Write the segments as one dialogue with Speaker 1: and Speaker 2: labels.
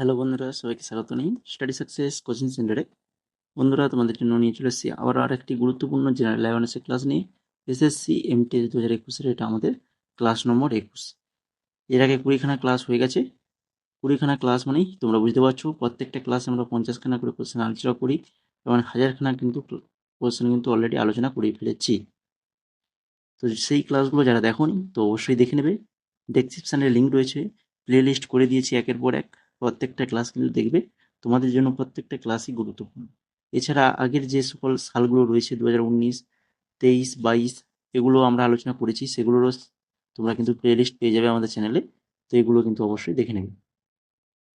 Speaker 1: Hello বন্ধুরা, সবাইকে স্বাগত জানাই স্টাডি সাকসেস কোচিং সেন্টারে। বন্ধুরা, তোমাদের জন্য নিয়ে চলে এসেছি আবার আর একটি গুরুত্বপূর্ণ জেনারেল অ্যাওয়ারনেসের ক্লাস নিয়ে। এসএসসি এমটিএস 2021-এর এটা আমাদের ক্লাস নম্বর 21। এর আগে 20খানা ক্লাস হয়ে গেছে। 20খানা ক্লাস মানেই তোমরা বুঝতে পারছো, প্রত্যেকটা ক্লাসে আমরা 50খানা করে কোশ্চেন আলোচনা করি এবং 1000খানা কিন্তু কোশ্চেন কিন্তু অলরেডি আলোচনা করে ফেলেছি। তো সেই ক্লাসগুলো যারা দেখোনি তো অবশ্যই দেখে নেবে। ডেসক্রিপশানে লিঙ্ক রয়েছে, প্লে লিস্ট করে দিয়েছি একের পর এক। প্রত্যেকটা ক্লাস কিন্তু দেখবে, তোমাদের জন্য প্রত্যেকটা ক্লাসই গুরুত্বপূর্ণ। এছাড়া আগের যে সকল সালগুলো রয়েছে 2019, 23, 22 এগুলো আমরা আলোচনা করেছি, সেগুলোরও তোমরা কিন্তু প্লে লিস্ট পেয়ে যাবে আমাদের চ্যানেলে। তো এগুলো কিন্তু অবশ্যই দেখে নেবে।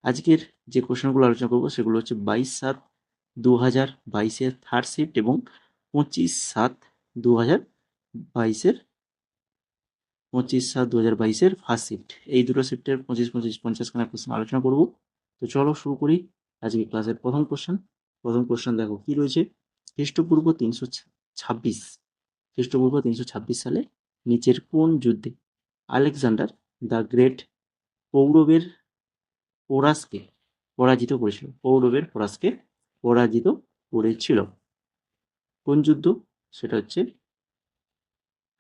Speaker 1: আজকের যে কোশ্চেনগুলো আলোচনা করবো সেগুলো হচ্ছে 22/7/2022-এর থার্ড শিফট এবং 25/7/2022-এর 25/7/2022-এর ফার্স্ট শিফট। এই দুটো শিফটের 25-25-50খানা কোশ্চেন আলোচনা করব। তো চলো শুরু করি আজকে ক্লাসের প্রথম কোশ্চেন দেখো কি রয়েছে। খ্রিস্টপূর্ব 326 সালে নিচের কোন যুদ্ধে আলেকজান্ডার দ্য গ্রেট পৌরবের পোরাসকে পরাজিত করেছিল? পরাজিত করেছিল। কোন যুদ্ধ? সেটা হচ্ছে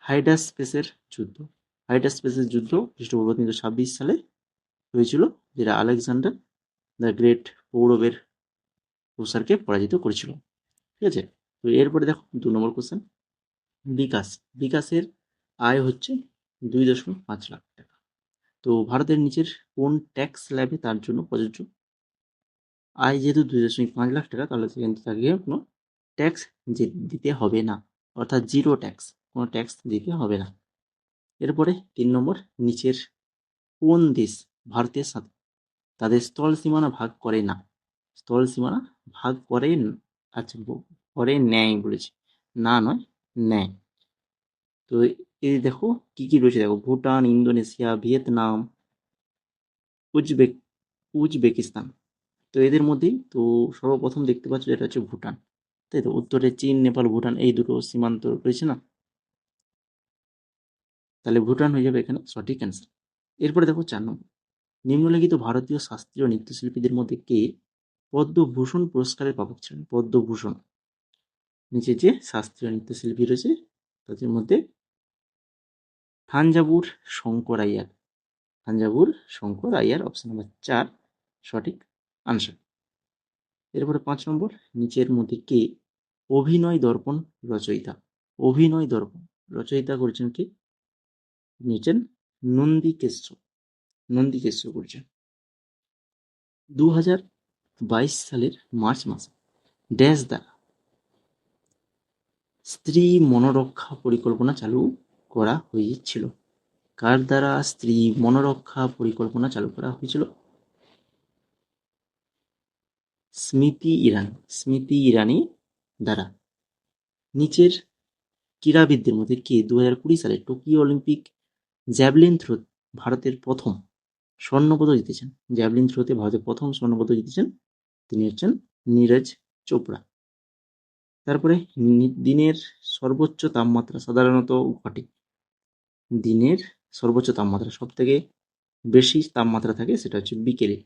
Speaker 1: হাইডাসপেসের যুদ্ধ। হাইডাসপেসের যুদ্ধ খ্রিস্টপূর্ব 326 সালে হয়েছিল, যেটা আলেকজান্ডার দ্য গ্রেট পৌরবের প্রসারকে পরাজিত করেছিল। ঠিক আছে, তো এরপরে দেখো 2 নম্বর কোশ্চেন। বিকাশের আয় হচ্ছে 2.5 লাখ টাকা। তো ভারতের নিচের কোন ট্যাক্স স্ল্যাবে তার জন্য প্রযোজ্য? আয় যেহেতু 2.5 লাখ টাকা, তাহলে কিন্তু তাকে কোনো ট্যাক্স দিতে হবে না, অর্থাৎ জিরো ট্যাক্স, কোনো ট্যাক্স দিতে হবে না। এরপরে 3 নম্বর, নিচের কোন দেশ ভারতের সাথে তাদের স্থল সীমানা ভাগ করে না? স্থল সীমানা ভাগ করেন, আচ্ছা করে নেয় বলেছে, না নয়, নেয়। তো এই দেখো কি কি রয়েছে, দেখো ভুটান, ইন্দোনেশিয়া, ভিয়েতনাম, উজবেকিস্তান। তো এদের মধ্যেই তো সর্বপ্রথম দেখতে পাচ্ছ যেটা হচ্ছে ভুটান, তাই তো। উত্তরে চীন, নেপাল, ভুটান এই দুটো সীমান্ত রয়েছে না, তাহলে ভুটান হয়ে যাবে এখানে সঠিক অ্যান্সার। এরপরে দেখো 4 নম্বর, নিম্নলিখিত ভারতীয় শাস্ত্রীয় নৃত্যশিল্পীদের মধ্যে কে পদ্মভূষণ পুরস্কারের প্রাপক ছিলেন? পদ্মভূষণ, নিচে যে শাস্ত্রীয় নৃত্যশিল্পী রয়েছে তাদের মধ্যে থাঞ্জাভুর শঙ্কর আইয়ার। থাঞ্জাভুর শঙ্কর আইয়ার, অপশন নাম্বার 4 সঠিক আনসার। এরপরে 5 নম্বর, নিচের মধ্যে কে অভিনয় দর্পণ রচয়িতা? অভিনয় দর্পণ রচয়িতা করেছেন কে? নিচেন নন্দিকেশ্ব করেছেন। 2022 সালের মার্চ মাসে ড্যাশ দ্বারা স্ত্রী মনরক্ষা পরিকল্পনা চালু করা হয়েছিল? কার দ্বারা স্ত্রী মনরক্ষা পরিকল্পনা চালু করা হয়েছিল? স্মৃতি ইরানি দ্বারা। নিচের ক্রীড়াবিদদের মধ্যে কে 2020 সালে টোকিও অলিম্পিক জ্যাভলিন থ্রো ভারতের প্রথম স্বর্ণপদক জিতেছেন? জ্যাভলিন থ্রোতে ভারতের প্রথম স্বর্ণপদক জিতেছেন, তিনি হচ্ছেন নীরজ চোপড়া। তারপরে দিনের সর্বোচ্চ তাপমাত্রা সাধারণত ঘটে, দিনের সর্বোচ্চ তাপমাত্রা সব থেকে বেশি তাপমাত্রা থাকে সেটা হচ্ছে বিকেলে।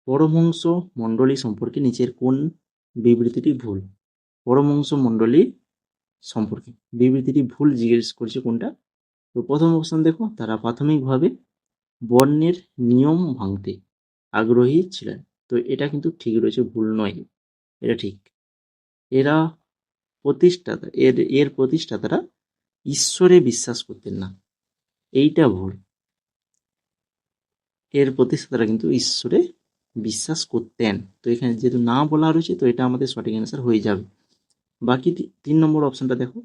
Speaker 1: পরমহংস মণ্ডলী সম্পর্কে নিচের কোন বিবৃতিটি ভুল? পরমহংস মণ্ডলী সম্পর্কে বিবৃতিটি ভুল জিজ্ঞেস করছে কোনটা? তো প্রথম অপশন দেখো, তারা প্রাথমিকভাবে বর্ণের নিয়ম ভাঙতে আগ্রহী ছিলেন। তো এটা কিন্তু ঠিক রয়েছে, ভুল নয়, এটা ঠিক। এরা প্রতিষ্ঠাতা, এর প্রতিষ্ঠাতারা ঈশ্বরে বিশ্বাস করতেন না, এইটা ভুল। এর প্রতিষ্ঠাতারা কিন্তু ঈশ্বরে বিশ্বাস করতেন। তো এখানে যেহেতু না বলা রয়েছে, তো এটা আমাদের সঠিক অ্যান্সার হয়ে যাবে। বাকি 3 নম্বর অপশনটা দেখো,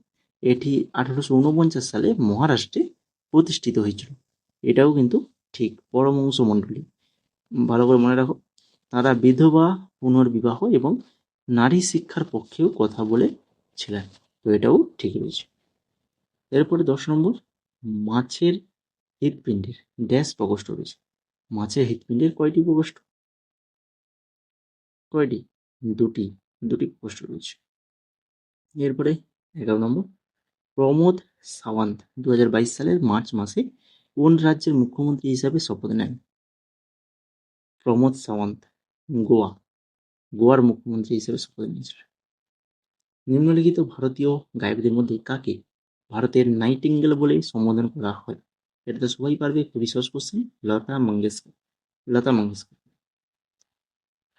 Speaker 1: এটি 1849 সালে মহারাষ্ট্রে প্রতিষ্ঠিত হয়েছিল, এটাও কিন্তু ঠিক। পরমহংস মণ্ডলী, ভালো করে মনে রাখো, তারা বিধবা পুনর্বিবাহ এবং নারী শিক্ষার পক্ষেও কথা বলেছিলেন, তো এটাও ঠিক রয়েছে। এরপরে 10 নম্বর, মাছের হৃৎপিণ্ডের ড্যাশ প্রকোষ্ঠ রয়েছে? মাছের হৃৎপিণ্ডের কয়টি প্রকোষ্ঠ? কয়টি? দুটি, দুটি প্রকোষ্ঠ রয়েছে। এরপরে 11 নম্বর, প্রমোদ সাওয়ান্ত 2022 সালের মার্চ মাসে কোন রাজ্যের মুখ্যমন্ত্রী হিসাবে শপথ নেন? প্রমোদ সাওয়ান্ত, গোয়া। গোয়ার মুখ্যমন্ত্রী হিসেবে শপথ নিয়েছিল। নিম্নলিখিত ভারতীয় গায়কদের মধ্যে কাকে ভারতের নাইটিঙ্গেল বলে সম্বোধন করা হয়? এটা তো সবাই পারবে, খুবই সহজ কোশ্চেন। লতা মঙ্গেশকর।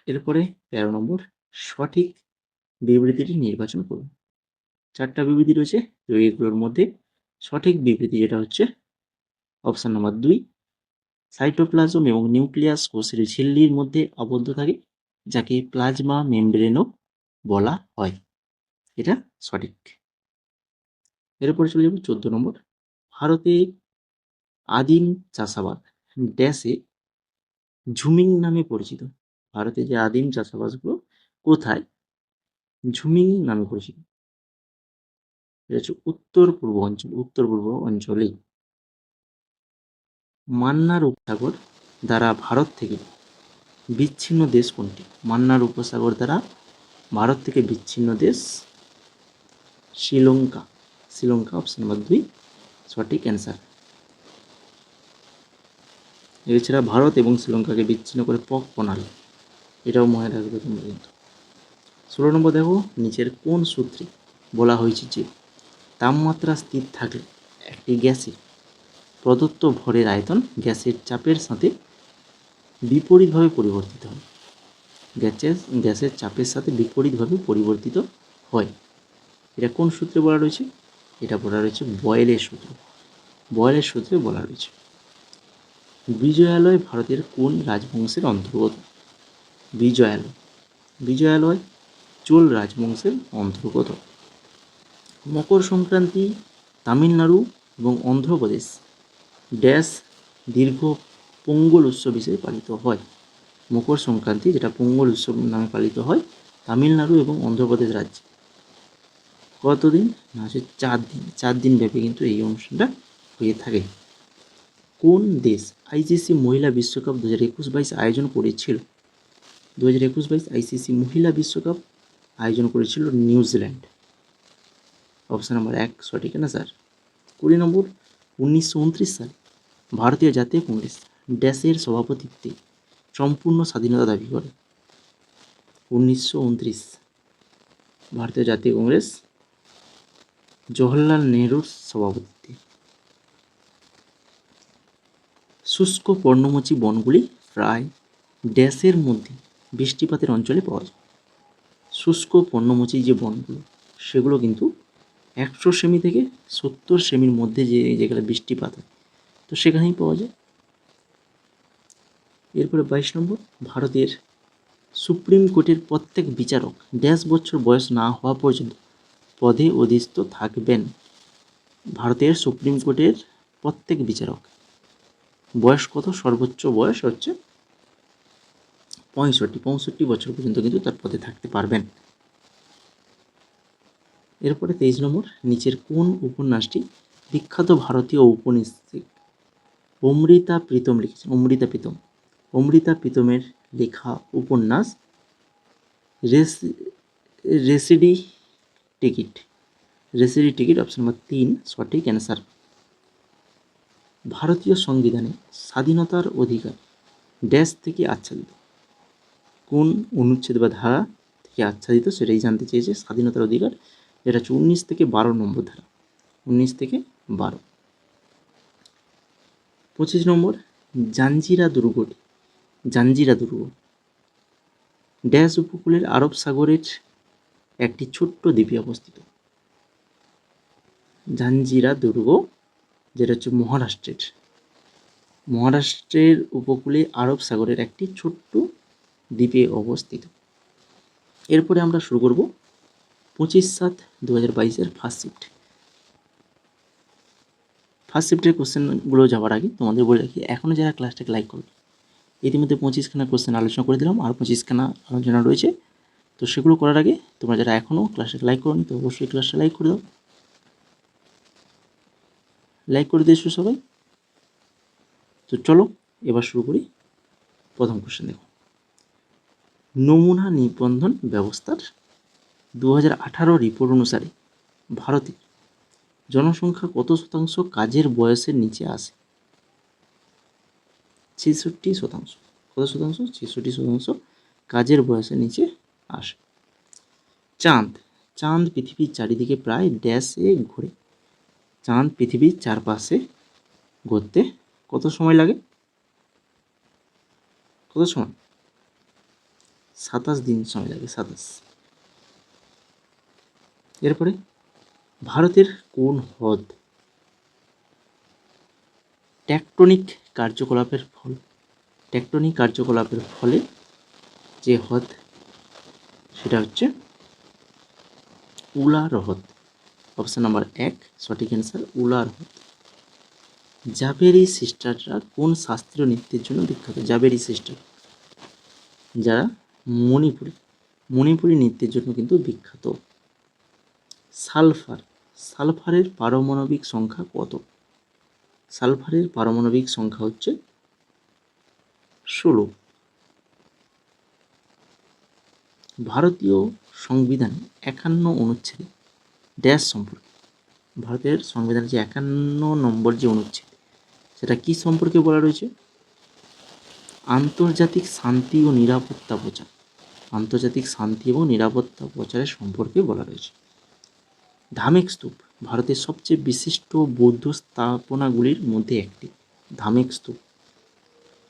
Speaker 1: এরপরে 13 নম্বর, সঠিক বিবৃতিটি নির্বাচন করুন। 4টা বিবৃতি রয়েছে, তো এগুলোর মধ্যে সঠিক বিবৃতি যেটা হচ্ছে অপশন নাম্বার 2, সাইটোপ্লাজম এবং নিউক্লিয়াস কোষের ঝিল্লির মধ্যে আবদ্ধ থাকে, যাকে প্লাজমা মেমব্রেনও বলা হয়। এটা সঠিক। এরপরে চলে যাব 14 নম্বর, ভারতে আদিম চাষাবাদ ড্যাশে ঝুমিং নামে পরিচিত। ভারতে যে আদিম চাষাবাদগুলো কোথায় ঝুমিং নামে পরিচিত? এটা হচ্ছে উত্তর পূর্ব অঞ্চলেই। মান্নার উপসাগর দ্বারা ভারত থেকে বিচ্ছিন্ন দেশ কোনটি? মান্নার উপসাগর দ্বারা ভারত থেকে বিচ্ছিন্ন দেশ শ্রীলঙ্কা। অপশন নাম্বার 2 সঠিক অ্যান্সার। এছাড়া ভারত এবং শ্রীলঙ্কাকে বিচ্ছিন্ন করে পক প্রণালী, এটাও মনে রাখবে তোমরা কিন্তু। 16 নম্বর দেখো, নিচের কোন সূত্রে বলা হয়েছে যে তাপমাত্রা স্থির থাকলে একটি গ্যাসের প্রদত্ত ভরের আয়তন গ্যাসের চাপের সাথে বিপরীতভাবে পরিবর্তিত হয়? গ্যাসের চাপের সাথে বিপরীতভাবে পরিবর্তিত হয়। এটা কোন সূত্রে বলা রয়েছে? এটা বলা রয়েছে বয়েলের সূত্রে বলা রয়েছে। বিজয়ালয় ভারতের কোন রাজবংশের অন্তর্গত? বিজয়ালয় চোল রাজবংশের অন্তর্গত। মকর সংক্রান্তি তামিলনাড়ু এবং অন্ধ্রপ্রদেশ ড্যাশ দীর্ঘ পোঙ্গল উৎসব হিসেবে পালিত হয়। মকর সংক্রান্তি, যেটা পোঙ্গল উৎসব নামে পালিত হয় তামিলনাড়ু এবং অন্ধ্রপ্রদেশ রাজ্যে। কতদিন না, হচ্ছে 4 দিন। 4 দিন ব্যাপী কিন্তু এই অনুষ্ঠানটা হয়ে থাকে। কোন দেশ আইসিসি মহিলা বিশ্বকাপ 2021-22 আয়োজন করেছিল? 2021-22 আইসিসি মহিলা বিশ্বকাপ আয়োজন করেছিল নিউজিল্যান্ড। অপশন নাম্বার 1 সঠিক অ্যান্সার। 20 নম্বর, 1929 সালে ভারতীয় জাতীয় কংগ্রেস ড্যাশের সভাপতিত্বে সম্পূর্ণ স্বাধীনতা দাবি করে? 1929 ভারতীয় জাতীয় কংগ্রেস জওহরলাল নেহরুর সভাপতিত্বে। শুষ্ক পর্ণমোচী বনগুলি প্রায় ড্যাশের মধ্যে বৃষ্টিপাতের অঞ্চলে পাওয়া যায়। শুষ্ক পর্ণমোচী যে বনগুলো সেগুলো কিন্তু 100 সেমি থেকে 70 সেমির মধ্যে যেগুলো বৃষ্টিপাত হয়, তো সেখানেই পাওয়া যায়। এরপরে 22 নম্বর, ভারতের সুপ্রিম কোর্টের প্রত্যেক বিচারক ড্যাশ বছর বয়স না হওয়া পর্যন্ত পদে অধিষ্ঠিত থাকবেন? ভারতের সুপ্রিম কোর্টের প্রত্যেক বিচারক বয়স কত? সর্বোচ্চ বয়স হচ্ছে 65 বছর পর্যন্ত কিন্তু তার পদে থাকতে পারবেন। এরপরে 23 নম্বর, নিচের কোন উপন্যাসটি বিখ্যাত ভারতীয় ঔপন্যাসিক অমৃতা প্রীতম লিখেছেন? অমৃতা প্রীতমের লেখা উপন্যাস রেসিডি টিকিট। অপশন নাম্বার 3 সঠিক অ্যান্সার। ভারতীয় সংবিধানে স্বাধীনতার অধিকার ড্যাশ থেকে আচ্ছাদিত? কোন অনুচ্ছেদ বা ধারা থেকে আচ্ছাদিত সেটাই জানতে চেয়েছে। স্বাধীনতার অধিকার, যেটা হচ্ছে 19 থেকে 12 নম্বর ধারা। 19 থেকে 12। 25 নম্বর, জাঞ্জিরা দুর্গ ড্যাশ উপকূলের আরব সাগরের একটি ছোট্ট দ্বীপে অবস্থিত? জাঞ্জিরা দুর্গ, যেটা হচ্ছে মহারাষ্ট্রের উপকূলে আরব সাগরের একটি ছোট্ট দ্বীপে অবস্থিত। এরপরে আমরা শুরু করব 25/7/2022 ফার্স্ট শিফটের কোশ্চেনগুলো যাওয়ার আগে তোমাদের বলে রাখি, এখনও যারা ক্লাসটাকে লাইক করবে, ইতিমধ্যে 25খানা কোশ্চেন আলোচনা করে দিলাম, আর 25খানা আলোচনা রয়েছে। তো সেগুলো করার আগে তোমরা যারা এখনও ক্লাসটাকে লাইক করোনি, তো অবশ্যই ক্লাসটা লাইক করে দাও। লাইক করে দিয়েছো সবাই? তো চলো এবার শুরু করি। প্রথম কোশ্চেন দেখো, নমুনা নিবন্ধন ব্যবস্থার 2018 রিপোর্ট অনুসারে ভারতে জনসংখ্যা কত শতাংশ কাজের বয়সের নিচে আসে? 66%। কত শতাংশ? 66% কাজের বয়সের নিচে আসে। চাঁদ। চাঁদ পৃথিবীর চারিদিকে প্রায় ড্যাশে ঘোরে। চাঁদ পৃথিবীর চারপাশে ঘুরতে কত সময় লাগে? কত সময়? 27 দিন সময় লাগে, 27। এরপরে ভারতের কোন হ্রদ টেকটনিক কার্যকলাপের ফলে যে হ্রদ সেটা হচ্ছে উলার হ্রদ। অপশন নাম্বার 1 সঠিক অ্যান্সার, উলার হ্রদ। জাবেরি সিস্টাররা কোন শাস্ত্রীয় নৃত্যের জন্য বিখ্যাত? জাবেরি সিস্টার যারা মণিপুরি নৃত্যের জন্য কিন্তু বিখ্যাত। সালফারের পারমাণবিক সংখ্যা কত? সালফারের পারমাণবিক সংখ্যা হচ্ছে 16। ভারতীয় সংবিধানে 51 অনুচ্ছেদে ড্যাশ সম্পর্কে, ভারতের সংবিধানের যে 51 নম্বর যে অনুচ্ছেদ সেটা কি সম্পর্কে বলা রয়েছে? আন্তর্জাতিক শান্তি ও নিরাপত্তা প্রচার। আন্তর্জাতিক শান্তি এবং নিরাপত্তা প্রচারের সম্পর্কে বলা রয়েছে। ধামেক স্তূপ ভারতের সবচেয়ে বিশিষ্ট বৌদ্ধ স্থাপনাগুলির মধ্যে একটি। ধামেক স্তূপ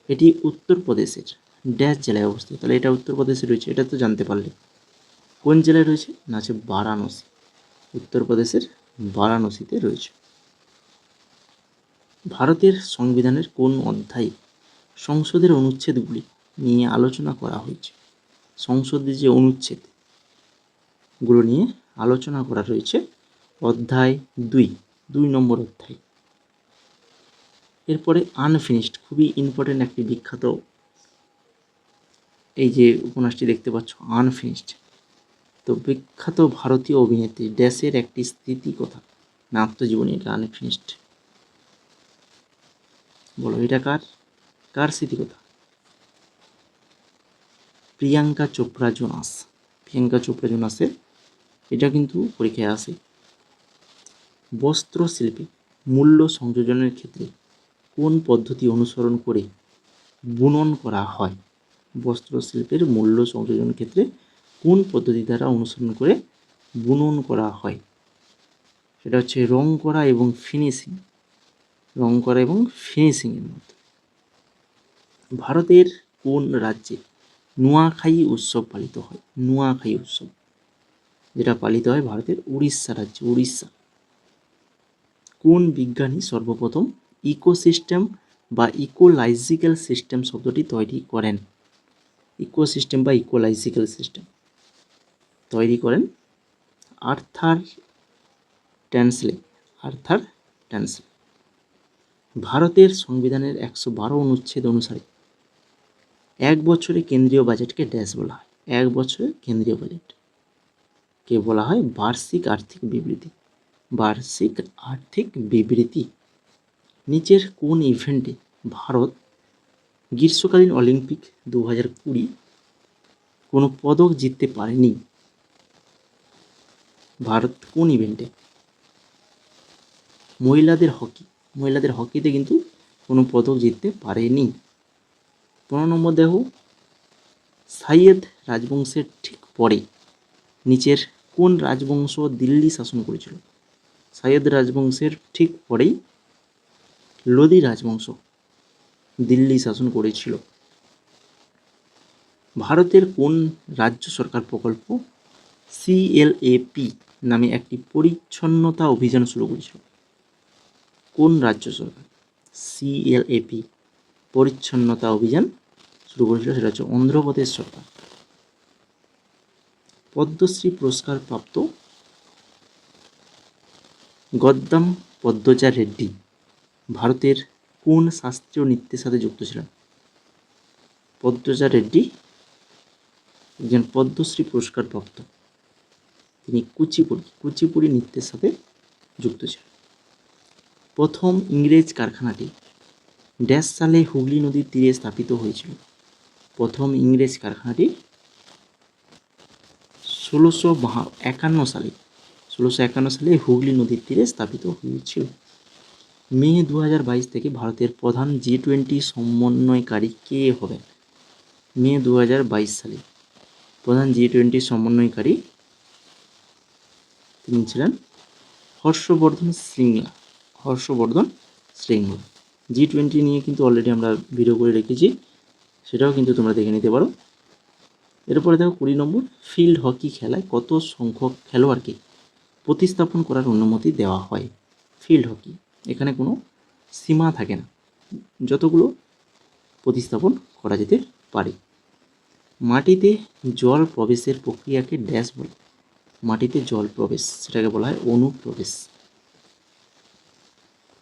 Speaker 1: এটি উত্তরপ্রদেশের ড্যাশ জেলায় অবস্থিত। তাহলে এটা উত্তরপ্রদেশে রয়েছে, এটা তো জানতে পারলে। কোন জেলায় রয়েছে? না, আছে বারাণসী। উত্তরপ্রদেশের বারাণসীতে রয়েছে। ভারতের সংবিধানের কোন অধ্যায়ে সংসদের অনুচ্ছেদগুলি নিয়ে আলোচনা করা হয়েছে? সংসদের যে অনুচ্ছেদগুলো নিয়ে আলোচনা করা রয়েছে অধ্যায় 2 নম্বর অধ্যায়। এরপরে আনফিনিশড, খুবই ইম্পর্টেন্ট একটি বিখ্যাত এই যে উপন্যাসটি দেখতে পাচ্ছ আনফিনিশড, তো বিখ্যাত ভারতীয় অভিনেত্রী ড্যাশের একটি স্মৃতিকথা না আত্মজীবনী, এটা আনফিনিশড। বলো এটা কার স্মৃতিকথা? প্রিয়াঙ্কা চোপড়া জোনাসের, এটা কিন্তু পরীক্ষায় আসে। বস্ত্র শিল্পে মূল্য সংযোজনের ক্ষেত্রে কোন পদ্ধতি অনুসরণ করে বুনন করা হয়? বস্ত্র শিল্পের মূল্য সংযোজনের ক্ষেত্রে কোন পদ্ধতি দ্বারা অনুসরণ করে বুনন করা হয়? সেটা হচ্ছে রং করা এবং ফিনিশিংয়ের মধ্যে। ভারতের কোন রাজ্যে নুয়াখাই উৎসব পালিত হয়? নুয়াখাই উৎসব যেটা পালিত হয় ভারতের উড়িষ্যা রাজ্যে, উড়িষ্যা। কোন বিজ্ঞানী সর্বপ্রথম ইকোসিস্টেম বা ইকোলজিক্যাল সিস্টেম শব্দটি তৈরি করেন? ইকোসিস্টেম বা ইকোলজিক্যাল সিস্টেম তৈরি করেন আর্থার ট্যান্সলে। ভারতের সংবিধানের 112 অনুচ্ছেদ অনুসারে এক বছরে কেন্দ্রীয় বাজেটকে ড্যাশ বলা হয়? এক বছরের কেন্দ্রীয় বাজেটকে বলা হয় বার্ষিক আর্থিক বিবৃতি। নিচের কোন ইভেন্টে ভারত গ্রীষ্মকালীন অলিম্পিক 2020 কোনো পদক জিততে পারেনি? ভারত কোন ইভেন্টে? মহিলাদের হকিতে কিন্তু কোনো পদক জিততে পারেনি। 15 নম্বর দেখো, সাইয়েদ রাজবংশের ঠিক পরে নিচের কোন রাজবংশ দিল্লি শাসন করেছিল? সাইয়েদ রাজবংশের ঠিক পরেই লোদি রাজবংশ দিল্লি শাসন করেছিল। ভারতের কোন রাজ্য সরকার প্রকল্প CLAP নামে একটি পরিচ্ছন্নতা অভিযান শুরু করেছিল? কোন রাজ্য সরকার CLAP পরিচ্ছন্নতা অভিযান শুরু করেছিল? সেটা হচ্ছে অন্ধ্রপ্রদেশ সরকার। পদ্মশ্রী পুরস্কার প্রাপ্ত গদ্দাম পদ্মজা রেড্ডি ভারতের কোন শাস্ত্রীয় নৃত্যের সাথে যুক্ত ছিলেন? পদ্মজা রেড্ডি একজন পদ্মশ্রী পুরস্কার প্রাপ্ত, তিনি কুচিপুড়ি নৃত্যের সাথে যুক্ত ছিলেন। প্রথম ইংরেজ কারখানাটি ড্যাশ সালে হুগলি নদীর তীরে স্থাপিত হয়েছিল? প্রথম ইংরেজ কারখানাটি 1651 সালে হুগলি নদীর তীরে স্থাপিত হয়েছিল। মে 2022 থেকে ভারতের প্রধান G20 সমন্বয়কারী কে হবেন? মে 2022 সালে প্রধান G20 সমন্বয়কারী তিনি ছিলেন হর্ষবর্ধন শ্রিংলা। G20 নিয়ে কিন্তু অলরেডি আমরা ভিডিও করে রেখেছি, সেটাও কিন্তু তোমরা দেখে নিতে পারো। এরপরে দেখো 20 নম্বর, ফিল্ড হকি খেলায় কত সংখ্যক খেলোয়াড়কে প্রতিস্থাপন করার অনুমতি দেওয়া হয়? ফিল্ড হকি, এখানে কোনো সীমা থাকে না, যতগুলো প্রতিস্থাপন করা যেতে পারে। মাটিতে জল প্রবেশের প্রক্রিয়াকে ড্যাশ বলে? মাটিতে জল প্রবেশ, সেটাকে বলা হয় অনুপ্রবেশ।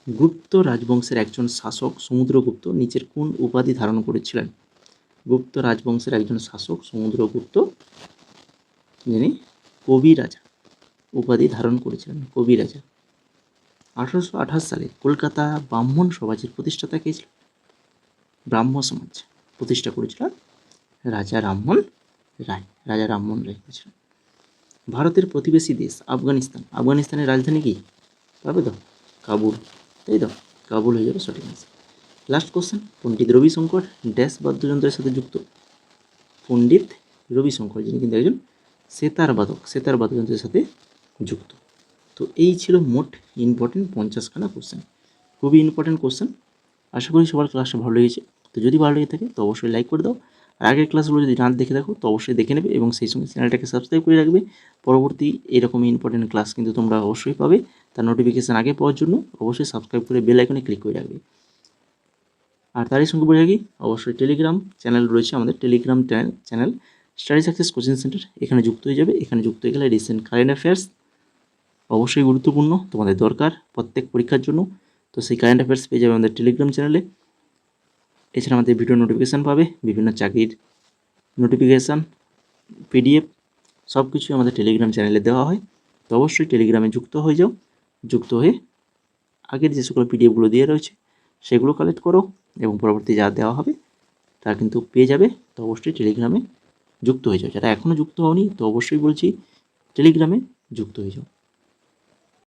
Speaker 1: গুপ্ত রাজবংশের একজন শাসক সমুদ্রগুপ্ত নিচের কোন উপাধি ধারণ করেছিলেন? গুপ্ত রাজবংশের একজন শাসক সমুদ্রগুপ্ত, যিনি কবি রাজা উপাধি ধারণ করেছিলেন, কবি রাজা। 1828 সালে কলকাতা ব্রাহ্মণ সমাজের প্রতিষ্ঠাতা কে ছিল? ব্রাহ্ম সমাজ প্রতিষ্ঠা করেছিলেন রাজা রামমোহন রায় করেছিলেন। ভারতের প্রতিবেশী দেশ আফগানিস্তানের রাজধানী কি? পাবে তো কাবুল, তাই তো কাবুল হয়ে যাবে সঠিক আনসার। লাস্ট কোশ্চেন, পণ্ডিত রবিশঙ্কর ড্যাশ বাদ্যযন্ত্রের সাথে যুক্ত? পণ্ডিত রবিশঙ্কর, যিনি কিন্তু একজন সেতার বাদ্যযন্ত্রের সাথে যুক্ত। তো এই ছিল মোট ইম্পর্টেন্ট 50খানা কোশ্চেন, খুবই ইম্পর্টেন্ট কোশ্চেন। আশা করি সবার ক্লাসটা ভালো লেগেছে। তো যদি ভালো লেগে থাকে তো অবশ্যই লাইক করে দাও, আর আগের ক্লাসগুলো যদি না দেখে থাকো তো অবশ্যই দেখে নেবে, এবং সেই সঙ্গে চ্যানেলটাকে সাবস্ক্রাইব করে রাখবে। পরবর্তী এরকম ইম্পর্টেন্ট ক্লাস কিন্তু তোমরা অবশ্যই পাবে, তার নোটিফিকেশান আগে পাওয়ার জন্য অবশ্যই সাবস্ক্রাইব করে বেল আইকনে ক্লিক করে রাখবে। আর তারই সঙ্গে বলে রাখি, অবশ্যই টেলিগ্রাম চ্যানেল রয়েছে, আমাদের Telegram channel study success coaching centre, এখানে যুক্ত হয়ে যাবে। এখানে যুক্ত হয়ে গেলে রিসেন্ট কারেন্ট অ্যাফেয়ার্স অবশ্যই গুরুত্বপূর্ণ, তোমাদের দরকার প্রত্যেক পরীক্ষার জন্য। তো সেই কারেন্ট অ্যাফেয়ার্স পেয়ে যাবে আমাদের টেলিগ্রাম চ্যানেলে। এছাড়া আমাদের ভিডিও নোটিফিকেশান পাবে, বিভিন্ন চাকরির নোটিফিকেশান, পিডিএফ সব কিছুই আমাদের টেলিগ্রাম চ্যানেলে দেওয়া হয়। তো অবশ্যই টেলিগ্রামে যুক্ত হয়ে যাও, যুক্ত হয়ে আগের যে সকল পিডিএফগুলো দিয়ে রয়েছে সেগুলো কালেক্ট করো, এবং পরবর্তী যা দেওয়া হবে তা কিন্তু পেয়ে যাবে। তো অবশ্যই টেলিগ্রামে যুক্ত হয়ে যাও। যারা এখনও যুক্ত হওনি তো অবশ্যই বলছি টেলিগ্রামে যুক্ত হয়ে যাও।